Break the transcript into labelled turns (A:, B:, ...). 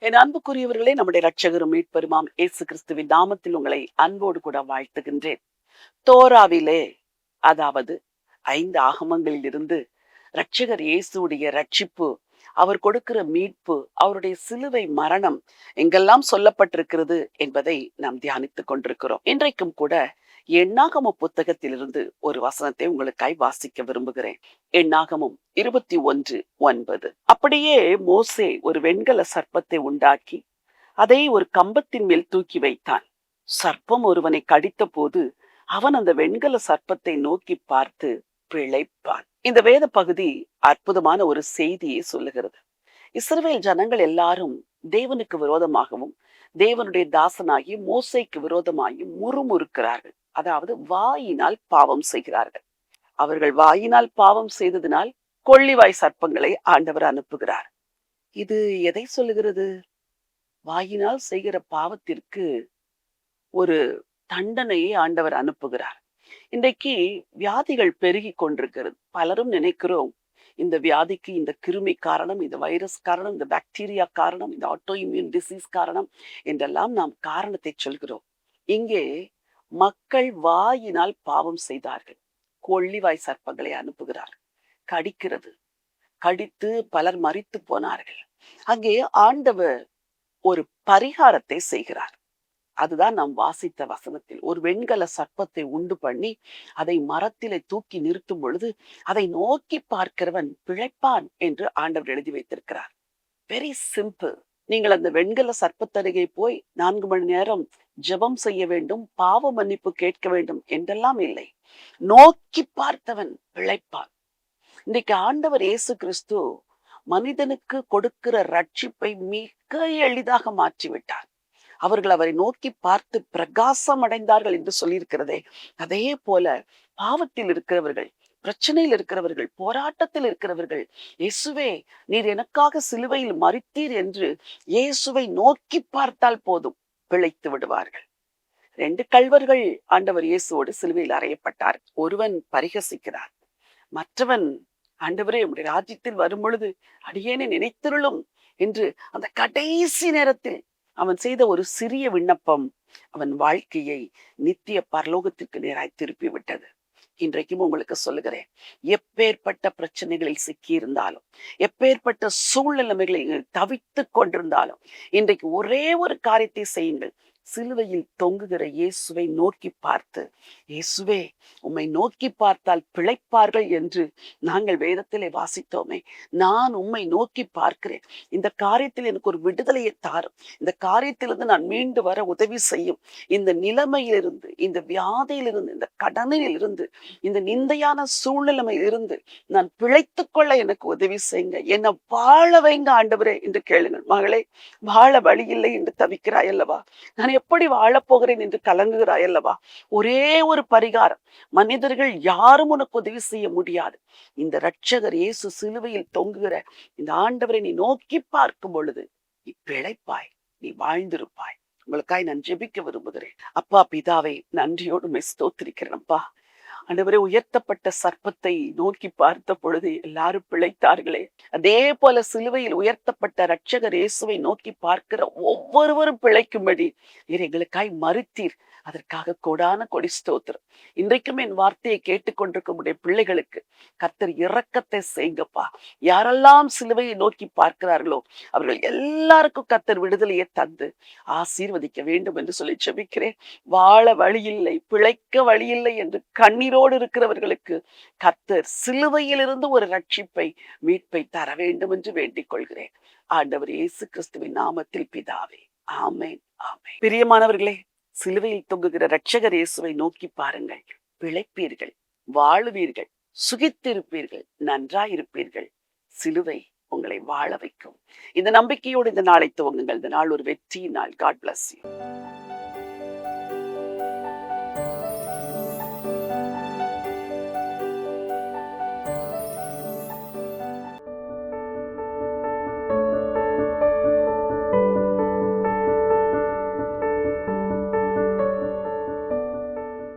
A: என் அன்புக்குரியவர்களே, நம்முடைய இரட்சகரும் மீட்பெருமாம் இயேசு கிறிஸ்துவின் நாமத்தில் உங்களை அன்போடு கூட வாழ்த்துகின்றேன். தோராவிலே, அதாவது 5 ஆகமங்களில் இருந்து இரட்சகர் இயேசுடைய ரட்சிப்பு, அவர் கொடுக்கிற மீட்பு, அவருடைய சிலுவை மரணம் எங்கெல்லாம் சொல்லப்பட்டிருக்கிறது என்பதை நாம் தியானித்துக் கொண்டிருக்கிறோம். இன்றைக்கும் கூட எண்ணாகம புத்தகத்திலிருந்து ஒரு வசனத்தை உங்களுக்காய் வாசிக்க விரும்புகிறேன். எண்ணாகமம் 21:9. அப்படியே மோசே ஒரு வெண்கல சர்ப்பத்தை உண்டாக்கி அதை ஒரு கம்பத்தின் மேல் தூக்கி வைத்தான். சர்ப்பம் ஒருவனை கடித்த போது அவன் அந்த வெண்கல சர்ப்பத்தை நோக்கி பார்த்து பிழைப்பான். இந்த வேத பகுதி அற்புதமான ஒரு செய்தியை சொல்லுகிறது. இஸ்ரவேல் ஜனங்கள் எல்லாரும் தேவனுக்கு விரோதமாகவும் தேவனுடைய தாசனாகி மோசேக்கு விரோதமாகி முறுமுறுக்கிறார்கள். அதாவது வாயினால் பாவம் செய்கிறார்கள். அவர்கள் வாயினால் பாவம் செய்ததினால் கொள்ளிவாய் சர்ப்பங்களை ஆண்டவர் அனுப்புகிறார். இது எதை சொல்லுகிறது? வாயினால் செய்கிற பாவத்திற்கு ஒரு தண்டனையை ஆண்டவர் அனுப்புகிறார். இன்றைக்கு வியாதிகள் பெருகி கொண்டிருக்கிறது. பலரும் நினைக்கிறோம், இந்த வியாதிக்கு இந்த கிருமி காரணம், இந்த வைரஸ் காரணம், இந்த பாக்டீரியா காரணம், இந்த ஆட்டோ இம்யூன் டிசீஸ் காரணம் என்றெல்லாம் நாம் காரணத்தை சொல்கிறோம். இங்கே மக்கள் வாயினால் பாவம் செய்தார்கள். கொள்ளிவாய் சர்ப்பங்களை அனுப்புகிறார். கடிக்கிறது. கடித்து பலர் மரித்து போனார்கள். அங்கே ஆண்டவர் ஒரு பரிகாரத்தை செய்கிறார். அதுதான் நாம் வாசித்த வசனத்தில் ஒரு வெண்கல சர்ப்பத்தை உண்டு பண்ணி அதை மரத்திலே தூக்கி நிறுத்தும் பொழுது அதை நோக்கி பார்க்கிறவன் பிழைப்பான் என்று ஆண்டவர் எழுதி வைத்திருக்கிறார். Very simple. நீங்கள் அந்த வெண்கல சர்ப்பத்தருகே போய் 4 மணி நேரம் ஜெபம் செய்ய வேண்டும், பாவ மன்னிப்பு கேட்க வேண்டும் என்றெல்லாம் இல்லை. நோக்கி பார்த்தவன் பிழைப்பான். இன்றைக்கு ஆண்டவர் இயேசு கிறிஸ்து மனிதனுக்கு கொடுக்கிற ரட்சிப்பை மிக எளிதாக மாற்றிவிட்டார். அவர்கள் அவரை நோக்கி பார்த்து பிரகாசம் அடைந்தார்கள் என்று சொல்லியிருக்கிறதே, அதே போல பாவத்தில் இருக்கிறவர்கள், பிரச்சனையில் இருக்கிறவர்கள், போராட்டத்தில் இருக்கிறவர்கள், இயேசுவே நீர் எனக்காக சிலுவையில் மரித்தீர் என்று இயேசுவை நோக்கி பார்த்தால் போதும், பிழைத்து விடுவார்கள். 2 கள்வர்கள் ஆண்டவர் இயேசுவோடு சிலுவையில் அறையப்பட்டார். ஒருவன் பரிகசிக்கிறார், மற்றவன் ஆண்டவரே உம்முடைய ராஜ்யத்தில் வரும் பொழுது அடியேனை நினைத்திருளும் என்று அந்த கடைசி நேரத்தில் அவன் செய்த ஒரு சிறிய விண்ணப்பம் அவன் வாழ்க்கையை நித்திய பரலோகத்திற்கு நேராய் திருப்பி விட்டது. இன்றைக்கும் உங்களுக்கு சொல்லுகிறேன், எப்பேற்பட்ட பிரச்சனைகளில் சிக்கியிருந்தாலும், எப்பேற்பட்ட சூழ்நிலைமைகளில் தவித்துக் கொண்டிருந்தாலும், இன்றைக்கு ஒரே ஒரு காரியத்தை செய்யுங்கள். சிலுவையில் தொங்குகிற இயேசுவை நோக்கி பார்த்து, இயேசுவே உம்மை நோக்கி பார்த்தால் பிழைப்பார்கள் என்று நாங்கள் வேதத்திலே வாசித்தோமே, நான் உம்மை நோக்கி பார்க்கிறேன். இந்த காரியத்தில் எனக்கு ஒரு விடுதலையை தாரும். இந்த காரியத்திலிருந்து நான் மீண்டு வர உதவி செய்யும். இந்த நிலைமையிலிருந்து, இந்த வியாதியிலிருந்து, இந்த கடனிலிருந்து, இந்த நிந்தையான சூழ்நிலைமையிலிருந்து நான் பிழைத்துக் கொள்ள எனக்கு உதவி செய்யுங்க. என்னை வாழ வைங்க ஆண்டவரே என்று கேளுங்கள். மகளே, வாழ வழி இல்லை என்று தவிக்கிறாய் அல்லவா? நான் எப்படி வாழப்போகிறேன் என்று கலங்குகிறாய் அல்லவா? ஒரே ஒரு பரிகாரம். மனிதர்கள் யாரும் உனக்கு உதவி செய்ய முடியாது. இந்த இரட்சகர் இயேசு சிலுவையில் தொங்குகிற இந்த ஆண்டவரை நீ நோக்கி பார்க்கும் பொழுது நீ பிழைப்பாய், நீ வாழ்ந்திருப்பாய். உங்களுக்காய் நான் ஜெபிக்க விரும்புகிறேன். அப்பா பிதாவை நன்றியோடு ஸ்தோத்திரிக்கிறேன். அப்பா ஆண்டவரே, உயர்த்தப்பட்ட சர்ப்பத்தை நோக்கி பார்த்த பொழுது எல்லாரும் பிழைத்தார்களே, அதே போல சிலுவையில் உயர்த்தப்பட்ட இரட்சகர் இயேசுவை நோக்கி பார்க்கிற ஒவ்வொருவரும் பிழைக்கும்படி நீர் எங்களுக்காய் மரித்தீர். அதற்காக கோடான கொடி ஸ்தோத்திரம். இன்றைக்கும் என் வார்த்தையை கேட்டுக்கொண்டிருக்கும் உடைய பிள்ளைகளுக்கு கர்த்தர் இரக்கத்தை செய்யுங்கப்பா. யாரெல்லாம் சிலுவையை நோக்கி பார்க்கிறார்களோ அவர்கள் எல்லாருக்கும் கர்த்தர் விடுதலையை தந்து ஆசீர்வதிக்க வேண்டும் என்று சொல்லி ஜெபிக்கிறேன். வாழ வழி இல்லை, பிழைக்க வழி இல்லை என்று கண்ணீரோடு இருக்கிறவர்களுக்கு கர்த்தர் சிலுவையிலிருந்து ஒரு ரட்சிப்பை, மீட்பை தர வேண்டும் என்று வேண்டிக் கொள்கிறேன். ஆண்டவர் இயேசு கிறிஸ்துவின் நாமத்தில் பிதாவே, ஆமென், ஆமென். பிரியமானவர்களே, சிலுவையில் தொங்குகிற இரட்சகர் இயேசுவை நோக்கி பாருங்கள். பிழைப்பீர்கள், வாழுவீர்கள், சுகித்திருப்பீர்கள், நன்றாயிருப்பீர்கள். சிலுவை உங்களை வாழ வைக்கும். இந்த நம்பிக்கையோடு இந்த நாளை துவங்குங்கள். இந்த நாள் ஒரு வெற்றி நாள். God bless you.